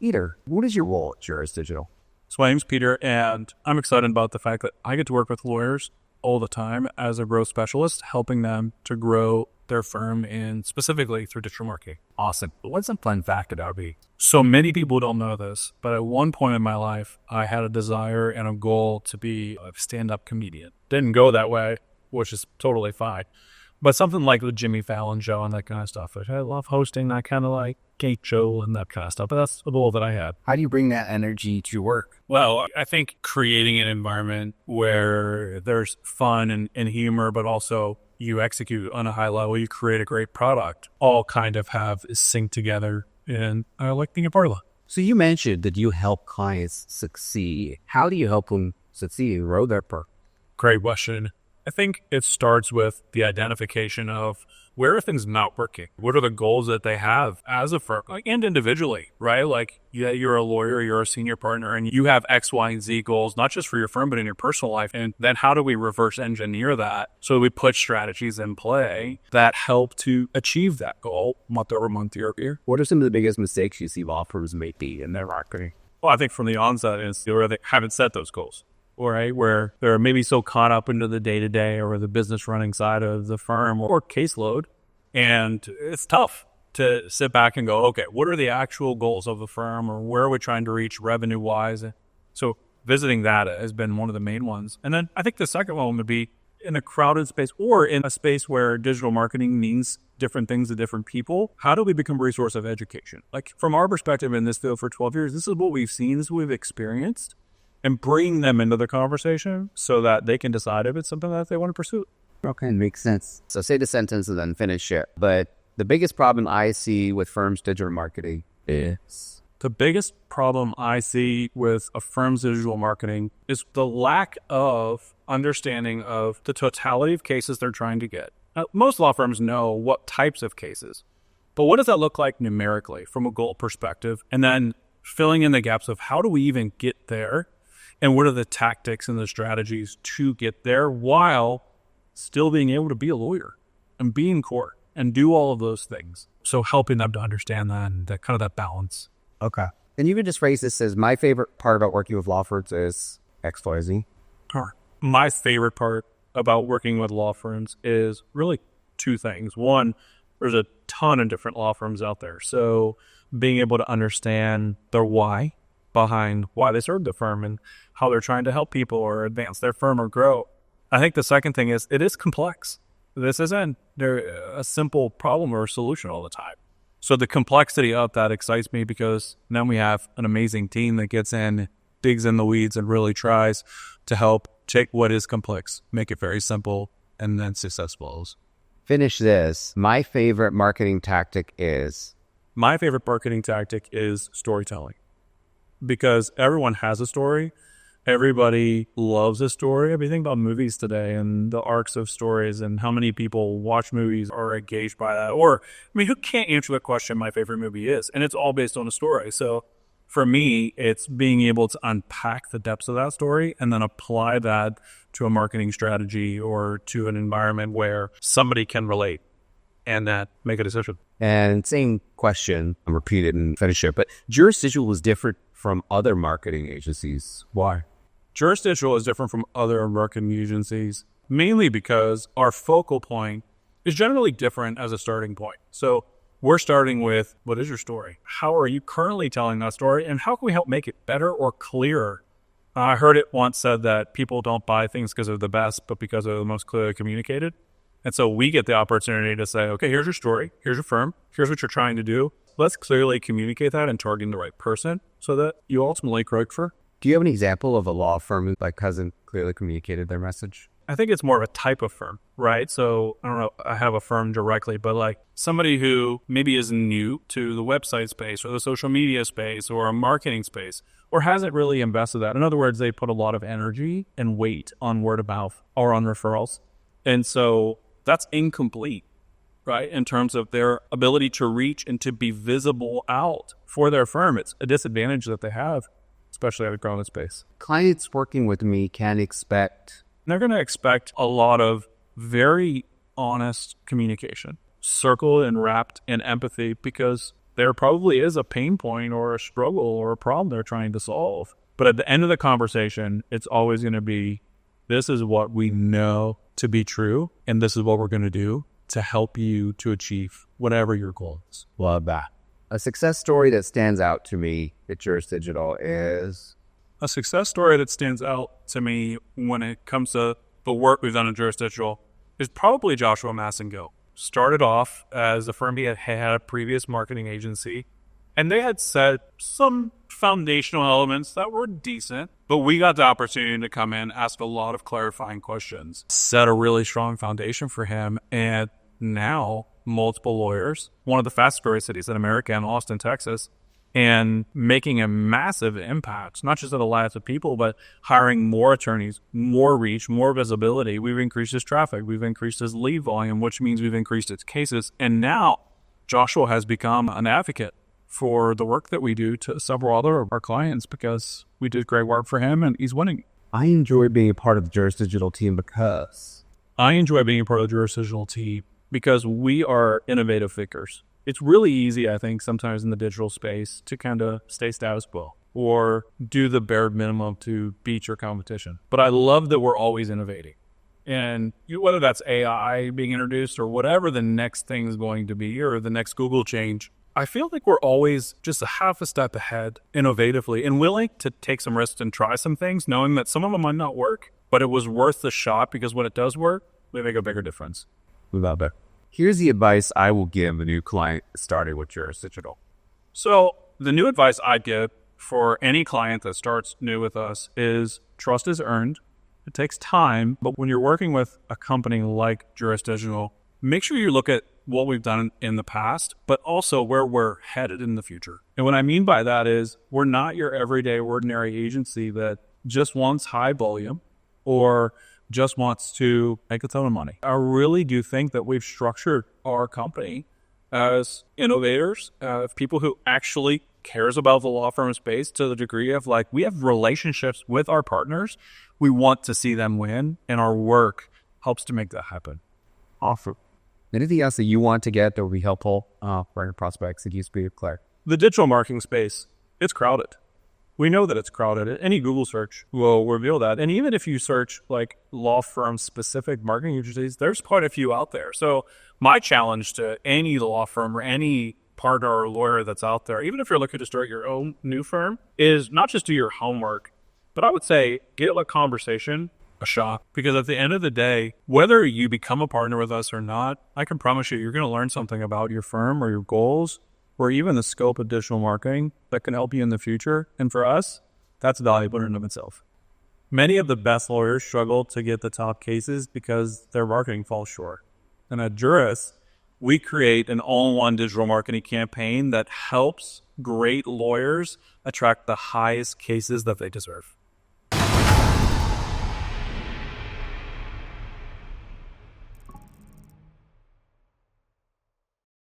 Peter, what is your role at Juris Digital? So my name's Peter, and I'm excited about the fact that I get to work with lawyers all the time as a growth specialist, helping them to grow their firm and specifically through digital marketing. Awesome. What's a fun fact about me? So many people don't know this, but at one point in my life, I had a desire and a goal to be a stand-up comedian. Didn't go that way, which is totally fine. But something like the Jimmy Fallon show and that kind of stuff. Which I love hosting that kind of like Kate show and that kind of stuff. But that's a goal that I had. How do you bring that energy to work? Well, I think creating an environment where there's fun and humor, but also you execute on a high level, you create a great product, all kind of have synced together. And I like being a part of that. So you mentioned that you help clients succeed. How do you help them succeed and grow their firm? Great question. I think it starts with the identification of where are things not working? What are the goals that they have as a firm and individually, right? Like, yeah, you're a lawyer, you're a senior partner, and you have X, Y, and Z goals, not just for your firm, but in your personal life. And then how do we reverse engineer that so we put strategies in play that help to achieve that goal month over month, year over year? What are some of the biggest mistakes you see law firms making in their marketing? Well, I think from the onset is where they haven't set those goals. Right, where they're maybe so caught up into the day-to-day or the business running side of the firm or caseload. And it's tough to sit back and go, okay, what are the actual goals of the firm or where are we trying to reach revenue-wise? So visiting that has been one of the main ones. And then I think the second one would be in a crowded space or in a space where digital marketing means different things to different people. How do we become a resource of education? Like from our perspective in this field for 12 years, this is what we've seen, this is what we've experienced. And bring them into the conversation so that they can decide if it's something that they want to pursue. Okay, makes sense. So say the sentence and then finish it. But the biggest problem I see with firms' digital marketing is? The biggest problem I see with a firm's digital marketing is the lack of understanding of the totality of cases they're trying to get. Now, most law firms know what types of cases, but what does that look like numerically from a goal perspective? And then filling in the gaps of how do we even get there? And what are the tactics and the strategies to get there while still being able to be a lawyer and be in court and do all of those things? So helping them to understand that and that kind of that balance. Okay. And you could just phrase this as my favorite part about working with law firms is X, Y, Z. My favorite part about working with law firms is really two things. One, there's a ton of different law firms out there. So being able to understand their why behind why they serve the firm and how they're trying to help people or advance their firm or grow. I think the second thing is it is complex. This isn't a simple problem or a solution all the time. So the complexity of that excites me because then we have an amazing team that gets in, digs in the weeds and really tries to help take what is complex, make it very simple, and then successful. Finish this. My favorite marketing tactic is? My favorite marketing tactic is storytelling. Because everyone has a story. Everybody loves a story. I mean, think about movies today and the arcs of stories and how many people watch movies or are engaged by that. Or, I mean, who can't answer the question my favorite movie is? And it's all based on a story. So for me, it's being able to unpack the depths of that story and then apply that to a marketing strategy or to an environment where somebody can relate and make a decision. And same question, I'll repeat it and finish it, but Juris Digital is different from other marketing agencies. Why? Juris Digital is different from other marketing agencies, mainly because our focal point is generally different as a starting point. So we're starting with, what is your story? How are you currently telling that story? And how can we help make it better or clearer? I heard it once said that people don't buy things because they're the best, but because they're the most clearly communicated. And so we get the opportunity to say, okay, here's your story, here's your firm, here's what you're trying to do. Let's clearly communicate that and targeting the right person so that you ultimately correct for. Do you have an example of a law firm who hasn't clearly communicated their message? I think it's more of a type of firm, right? So I don't know, I have a firm directly, but like somebody who maybe is new to the website space or the social media space or a marketing space or hasn't really invested that. In other words, they put a lot of energy and weight on word of mouth or on referrals. And so that's incomplete, right? In terms of their ability to reach and to be visible out for their firm. It's a disadvantage that they have, especially at a growing space. Clients working with me can expect... They're going to expect a lot of very honest communication, circled and wrapped in empathy because there probably is a pain point or a struggle or a problem they're trying to solve. But at the end of the conversation, it's always going to be, this is what we know to be true, and this is what we're going to do to help you to achieve whatever your goal is. Love that. A success story that stands out to me at Juris Digital is... A success story that stands out to me when it comes to the work we've done in Juris Digital is probably Joshua Massengill. Started off as a firm he had a previous marketing agency, and they had set some foundational elements that were decent, but we got the opportunity to come in, ask a lot of clarifying questions, set a really strong foundation for him, and now multiple lawyers, one of the fastest growing cities in America in Austin, Texas, and making a massive impact, not just in the lives of people, but hiring more attorneys, more reach, more visibility. We've increased his traffic. We've increased his lead volume, which means we've increased his cases. And now Joshua has become an advocate for the work that we do to several other of our clients because we did great work for him and he's winning. I enjoy being a part of the Juris Digital team because... I enjoy being a part of the Juris Digital team because we are innovative thinkers. It's really easy, I think, sometimes in the digital space to kind of stay status quo or do the bare minimum to beat your competition. But I love that we're always innovating. And whether that's AI being introduced or whatever the next thing is going to be or the next Google change, I feel like we're always just a half a step ahead innovatively and willing to take some risks and try some things, knowing that some of them might not work, but it was worth the shot because when it does work, we make a bigger difference. Without that. Here's the advice I will give a new client starting with Juris Digital. So the new advice I'd give for any client that starts new with us is trust is earned. It takes time, but when you're working with a company like Juris Digital, make sure you look at what we've done in the past, but also where we're headed in the future. And what I mean by that is we're not your everyday ordinary agency that just wants high volume or just wants to make a ton of money. I really do think that we've structured our company as innovators, people who actually cares about the law firm space to the degree of like, we have relationships with our partners. We want to see them win, and our work helps to make that happen. Awesome. Anything else that you want to get that would be helpful for your prospects that you speak with Claire? The digital marketing space, it's crowded. We know that it's crowded. Any Google search will reveal that. And even if you search like law firm specific marketing agencies, there's quite a few out there. So my challenge to any law firm or any partner or lawyer that's out there, even if you're looking to start your own new firm, is not just do your homework, but I would say give a conversation a shot. Because at the end of the day, whether you become a partner with us or not, I can promise you're going to learn something about your firm or your goals, or even the scope of digital marketing that can help you in the future. And for us, that's valuable in and of itself. Many of the best lawyers struggle to get the top cases because their marketing falls short. And at Juris, we create an all-in-one digital marketing campaign that helps great lawyers attract the highest cases that they deserve.